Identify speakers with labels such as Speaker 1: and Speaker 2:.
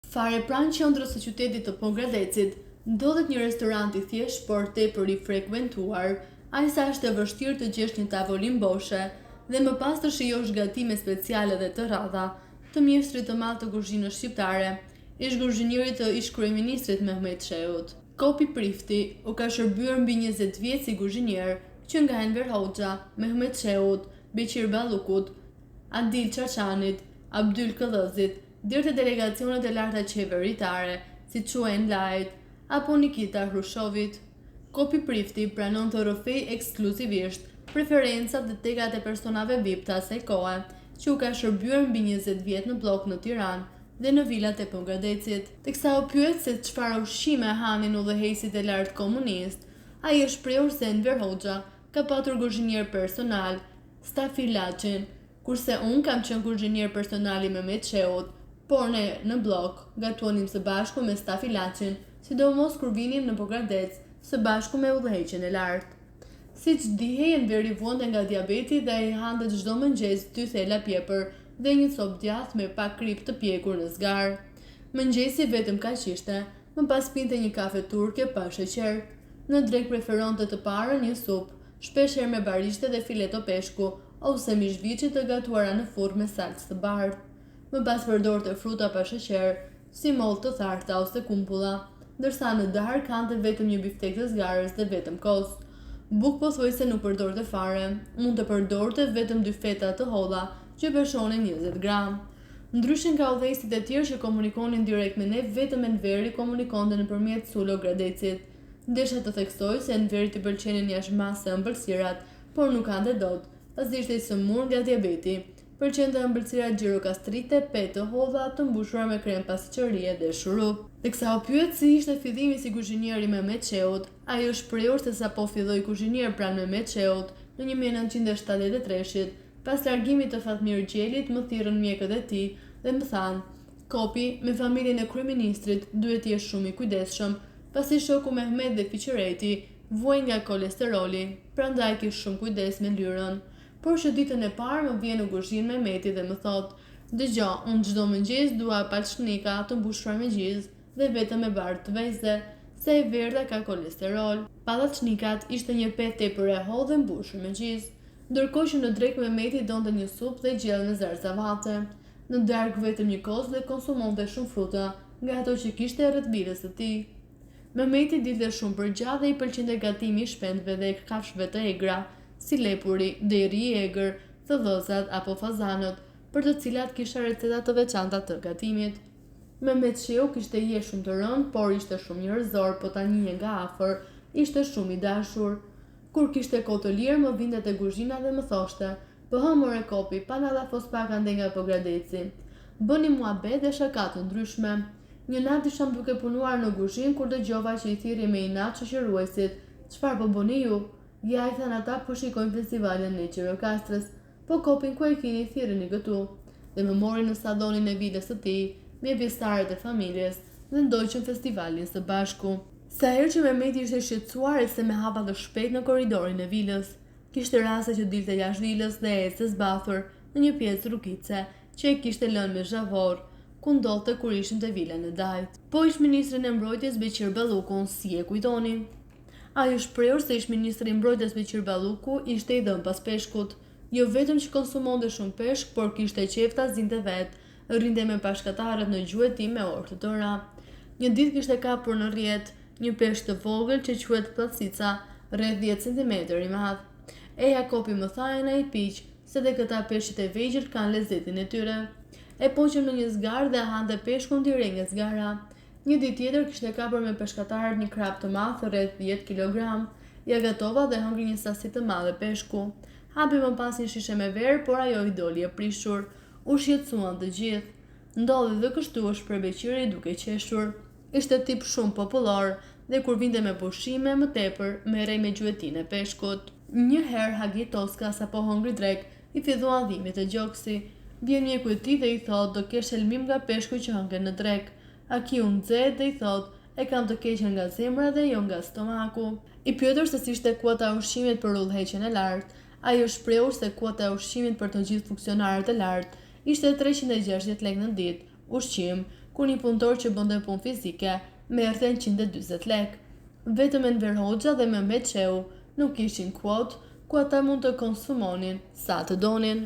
Speaker 1: Fare pranë qendrës së qytetit të Pogradecit, ndodhet një restorant i thjeshtë por tepër i frekuentuar, aq sa është e vështirë të gjesh një tavolinë boshe dhe më pas të shijosh gatime speciale dhe të rralla të mjeshtrit të madh të kuzhinës shqiptare, ish-kuzhinieri të ish-kryeministrit Mehmet Sheut. Kopi Prifti u ka shërbyer mbi 20 vjet si kuzhinier që nga Enver Hoxha, Mehmet Sheut, Beqir Ballukut, Adil Çaçanit, Abdyl Këllëzit, deri te delegacionet e larta qeveritare, si Çuen Lajt apo Nikita Hrushovit. Kopi Prifti pranon të rrëfej ekskluzivisht preferencat dhe tekat e personave VIP të asaj kohe, që u ka shërbyer mbi 20 vjet në blok në Tiranë dhe në vilat e Pogradecit. Teksa u pyet se çfarë ushqime hanin udhëheqësit e lartë komunist, ai është shprehur se Enver Hoxha ka patur kuzhinier personal, Stafi Laçin, kurse unë kam qenë kuzhinier personal i Mehmet Sheut, por ne në blok gatuonim së bashku me Stafi Laçin, sidomos kur vinim në Pogradec së bashku me udhëheqjen e lartë. Siç dihej, Enveri vonte nga diabeti dhe ai hante çdo mëngjes 2 thela pjepër dhe një copë djathtë me pak krip të pjekur në zgar. Mëngjesi vetëm kaq ishte, më pas pinte një kafe turke pa sheqer. Në drek preferonte të parën një supë, shpeshherë me barishte dhe fileto peshku, ose mishviçi të gatuara në furrë me salcë të bardhë. Më pas përdorte fruta pa sheqer, si mollë të tharta ose kumpulla, ndërsa në darkë hante vetëm një biftek të zgarës dhe vetëm kos. Bukë pothuajse nuk përdorte fare, mund të përdorte vetëm 2 feta të holla që peshonin 20 gram. Ndryshe nga udhëheqësit e tjerë që komunikonin direkt me ne, vetëm Enveri komunikonte nëpërmjet Sulo Gradecit. Desha të theksoj se Enverit i pëlqenin jashmase ëmbëlsirat, por nuk hante dot, pasi ishte i sëmur nga diabeti. Pëlqente ëmbëlsirat gjirokastrite, petë të holla, të mbushura me krem pasqërie dhe shurup. Teksa u pyet si ishte fillimi si kuzhinier i Mehmet Sheut, ai është shprehur se sapo filloi kuzhinier pranë Mehmet Sheut në 1973-shit, pas largimit të Fatmir Gjelit, më thirrën mjekët e tij dhe më thanë: "Kopi, me familjen e kryeministrit duhet të jesh shumë i kujdesshëm, pasi shoku Mehmet dhe Fiqëreti vuajnë nga kolesteroli, prandaj kish shumë kujdes me lyrën." Por që ditën e parë më vjen në kuzhinë Mehmeti dhe më thotë: "Dëgjoj, unë çdo mëngjes dua palçnika të mbushura me gjizë dhe vetëm me bardhë të vezë, se e verdha ka kolesterol." Pallaçnikat ishte një petë tepër e hollë dhe mbushur me gjizë, ndërkohë që në drek Mehmeti donte një supë dhe gjellë me zarzavate. Në darkë vetëm një kos dhe konsumonte shumë fruta nga ato që kishte rreth bilës së tij. Mehmeti dilte shumë për gjatë dhe i pëlqente gatimi i shpendëve dhe kafshëve të egra, si lepuri, deri i egër, thellëzat apo fazanët, për të cilat kisha receta të veçanta të gatimit. Mehmet Sheu kishte hije shumë të rëndë, por ishte shumë njerëzor, po ta njihje nga afër, ishte shumë i dashur. Kur kishte kohë të lirë, më vinte te kuzhina dhe më thoshte: "Bëhë more Kopi, pa na dha fos pak ande nga Pogradeci." Bëni muhabet dhe shaka të ndryshme. Një natë isham duke punuar në kuzhinë kur dëgjova që i thirrri me inat shoqëruesit: "Çfarë po bëni ju?" "Ja," i thanë ata, "po shikojmë festivalin në Gjirokastrës." "Po Kopin ku e keni, thirreni këtu." Dhe më mori në sallonin e vilës së tij, me pjesëtarët e familjes, dhe ndoqëm festivalin së bashku. Sa herë që Mehmeti ishte shqetësuar se me hapa të shpejt në korridorin e vilës. Kishte raste që dilte jashtë vilës dhe ecte zbathur në një pjesë rrugice që e kishte lënë me zhavor, ku ndodhte kur ishim te vila në Dajt. Po ish-ministrin e mbrojtjes Beqir Ballukun si e kujtoni? Ai është shprehur se ish-ministri i mbrojtjes Beqir Balluku ishte i dhënë pas peshkut, jo vetëm që konsumonte shumë peshk, por kishte qefta zinte vet, rrinte me bashkëtarët në gjuhë e tij me orë të tëra. Një ditë kishte kapur në rrjet një peshk të vogël që quhet pllasica, rreth 10 cm i madh. "Eja Kopi," më tha ai piq, "se dhe këta peshqit e vegjël kanë lezetin e tyre." E poqëm në një zgarë dhe hante peshkun direkt nga zgara. Një ditë tjetër kishte kapur me peshkatarët një krap të madh rreth 10 kg. Ja gatova dhe hëngri një sasi të madhe peshku. Hapi më pas një shishe me verë, por ajo i doli e prishur. U shqetësuan të gjithë. Ndodhi dhe kështu është për Beqiri duke qeshur. Ishte tip shumë popullor dhe kur vinte me pushime më tepër, merrej me gjuetin e peshkut. Një herë Hagi Toska sapo hëngri drek, i filluan dhimbjet e gjoksi. Vjen mjeku i tij dhe i thotë: "Do kesh helmim nga peshku që hëngen në drek." Aki u nxehtë dhe i thotë: "E kam të keqen nga zemra dhe jo nga stomaku." I pyetur se si ishte kuota e ushqimit për udhëheqjen e lartë, ai është shprehur se kuota e ushqimit për të gjithë funksionarët e lartë ishte 360 lekë në ditë, ushqim, ku një punëtor që bënte punë fizike merrte 140 lekë. Vetëm Enver Hoxha dhe Mehmet Çeu nuk kishin kuotë ku ata mund të konsumonin sa të donin.